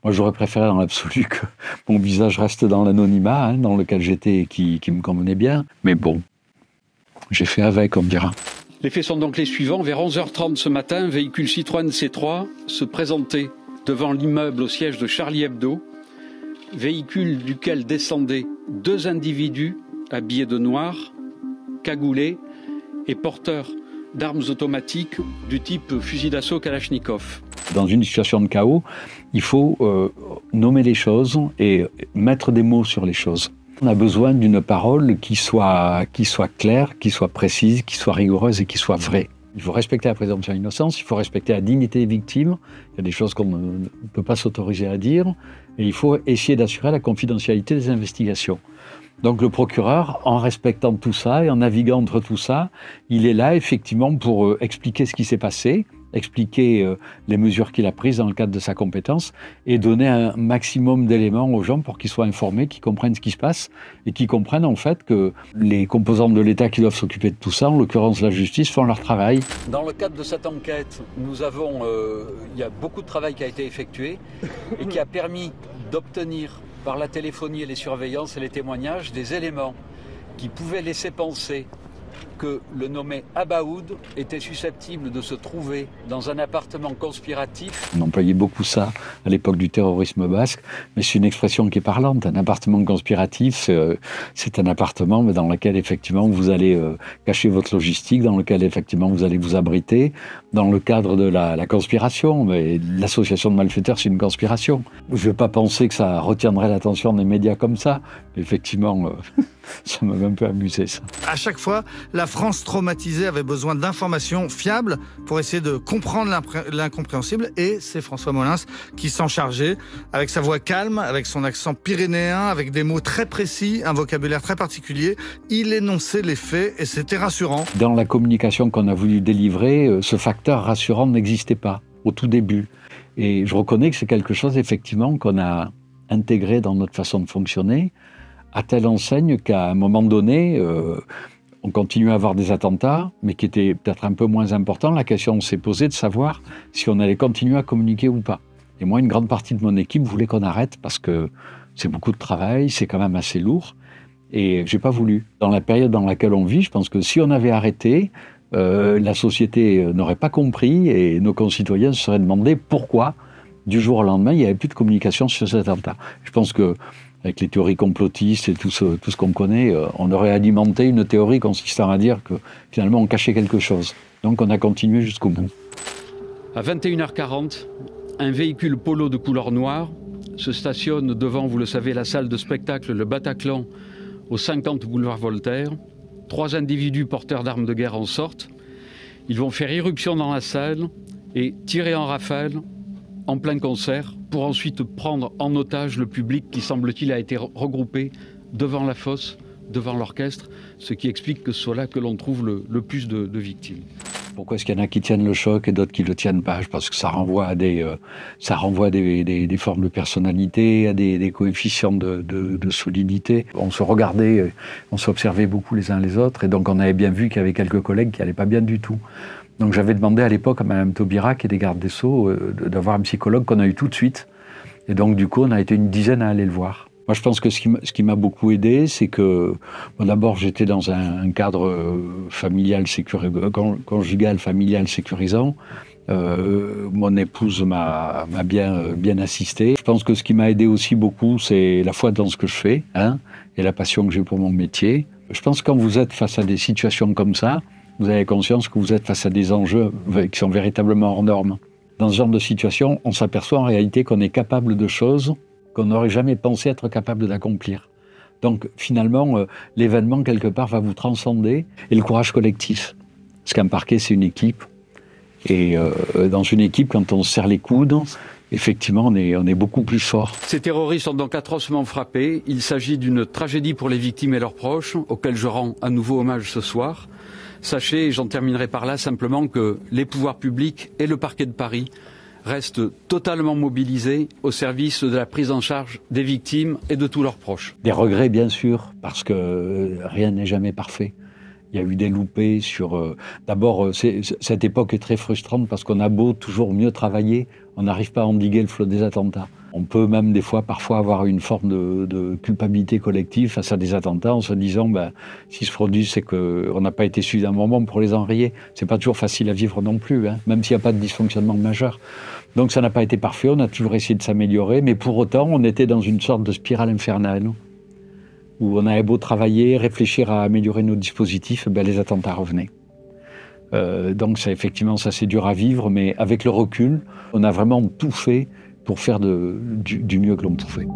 Moi, j'aurais préféré dans l'absolu que mon visage reste dans l'anonymat, hein, dans lequel j'étais et qui me convenait bien. Mais bon, j'ai fait avec, on me dira. Les faits sont donc les suivants. Vers 11h30 ce matin, un véhicule Citroën C3 se présentait devant l'immeuble au siège de Charlie Hebdo, véhicule duquel descendaient deux individus habillés de noir, cagoulés et porteurs d'armes automatiques du type fusil d'assaut Kalachnikov. Dans une situation de chaos, il faut nommer les choses et mettre des mots sur les choses. On a besoin d'une parole qui soit claire, qui soit précise, qui soit rigoureuse et qui soit vraie. Il faut respecter la présomption d'innocence, il faut respecter la dignité des victimes. Il y a des choses qu'on ne peut pas s'autoriser à dire. Et il faut essayer d'assurer la confidentialité des investigations. Donc le procureur, en respectant tout ça et en naviguant entre tout ça, il est là effectivement pour expliquer ce qui s'est passé, expliquer les mesures qu'il a prises dans le cadre de sa compétence et donner un maximum d'éléments aux gens pour qu'ils soient informés, qu'ils comprennent ce qui se passe et qu'ils comprennent en fait que les composantes de l'État qui doivent s'occuper de tout ça, en l'occurrence la justice, font leur travail. Dans le cadre de cette enquête, il y a beaucoup de travail qui a été effectué et qui a permis d'obtenir par la téléphonie et les surveillances et les témoignages des éléments qui pouvaient laisser penser que le nommé Abaoud était susceptible de se trouver dans un appartement conspiratif. On employait beaucoup ça à l'époque du terrorisme basque, mais c'est une expression qui est parlante. Un appartement conspiratif, c'est un appartement dans lequel effectivement vous allez cacher votre logistique, dans lequel effectivement vous allez vous abriter, dans le cadre de la conspiration. Mais l'association de malfaiteurs, c'est une conspiration. Je ne vais pas penser que ça retiendrait l'attention des médias comme ça. Effectivement, ça m'a un peu amusé ça. À chaque fois, la France traumatisée avait besoin d'informations fiables pour essayer de comprendre l'incompréhensible, et c'est François Molins qui s'en chargeait, avec sa voix calme, avec son accent pyrénéen, avec des mots très précis, un vocabulaire très particulier. Il énonçait les faits et c'était rassurant. Dans la communication qu'on a voulu délivrer, ce facteur rassurant n'existait pas au tout début. Et je reconnais que c'est quelque chose effectivement qu'on a intégré dans notre façon de fonctionner, à telle enseigne qu'à un moment donné, on continue à avoir des attentats, mais qui étaient peut-être un peu moins importants. La question s'est posée de savoir si on allait continuer à communiquer ou pas. Et moi, une grande partie de mon équipe voulait qu'on arrête parce que c'est beaucoup de travail, c'est quand même assez lourd. Et j'ai pas voulu. Dans la période dans laquelle on vit, je pense que si on avait arrêté, la société n'aurait pas compris et nos concitoyens se seraient demandé pourquoi, du jour au lendemain, il n'y avait plus de communication sur cet attentat. Je pense que avec les théories complotistes et tout ce qu'on connaît, on aurait alimenté une théorie consistant à dire que finalement on cachait quelque chose. Donc on a continué jusqu'au bout. À 21h40, un véhicule polo de couleur noire se stationne devant, vous le savez, la salle de spectacle Le Bataclan au 50 boulevard Voltaire. 3 individus porteurs d'armes de guerre en sortent. Ils vont faire irruption dans la salle et tirer en rafale en plein concert, pour ensuite prendre en otage le public qui, semble-t-il, a été regroupé devant la fosse, devant l'orchestre, ce qui explique que ce soit là que l'on trouve le plus de victimes. Pourquoi est-ce qu'il y en a qui tiennent le choc et d'autres qui ne le tiennent pas? Je pense que ça renvoie à des formes de personnalité, à des coefficients de solidité. On se regardait, on s'observait beaucoup les uns les autres, et donc on avait bien vu qu'il y avait quelques collègues qui n'allaient pas bien du tout. Donc j'avais demandé à l'époque à Mme Taubira, qui est des gardes des Sceaux, d'avoir un psychologue qu'on a eu tout de suite. Et donc du coup, on a été une dizaine à aller le voir. Moi, je pense que ce qui m'a beaucoup aidé, c'est que d'abord, j'étais dans un cadre familial conjugal, familial sécurisant. Mon épouse m'a bien assisté. Je pense que ce qui m'a aidé aussi beaucoup, c'est la foi dans ce que je fais, hein, et la passion que j'ai pour mon métier. Je pense que quand vous êtes face à des situations comme ça, vous avez conscience que vous êtes face à des enjeux qui sont véritablement hors normes. Dans ce genre de situation, on s'aperçoit en réalité qu'on est capable de choses qu'on n'aurait jamais pensé être capable d'accomplir. Donc finalement, l'événement quelque part va vous transcender, et le courage collectif. Parce qu'un parquet, c'est une équipe. Et dans une équipe, quand on se serre les coudes, effectivement, on est beaucoup plus fort. Ces terroristes sont donc atrocement frappés. Il s'agit d'une tragédie pour les victimes et leurs proches, auxquels je rends à nouveau hommage ce soir. Sachez, et j'en terminerai par là, simplement que les pouvoirs publics et le parquet de Paris restent totalement mobilisés au service de la prise en charge des victimes et de tous leurs proches. Des regrets, bien sûr, parce que rien n'est jamais parfait. Il y a eu des loupés sur... D'abord, cette époque est très frustrante parce qu'on a beau toujours mieux travailler, on n'arrive pas à endiguer le flot des attentats. On peut même des fois, parfois, avoir une forme de culpabilité collective face à des attentats en se disant, s'ils se produisent, c'est qu'on n'a pas été suffisamment bon pour les enrayer. C'est pas toujours facile à vivre non plus, hein, même s'il n'y a pas de dysfonctionnement majeur. Donc ça n'a pas été parfait, on a toujours essayé de s'améliorer, mais pour autant, on était dans une sorte de spirale infernale, où on avait beau travailler, réfléchir à améliorer nos dispositifs, les attentats revenaient. Donc ça, effectivement, ça c'est dur à vivre, mais avec le recul, on a vraiment tout fait pour faire du mieux que l'on pouvait.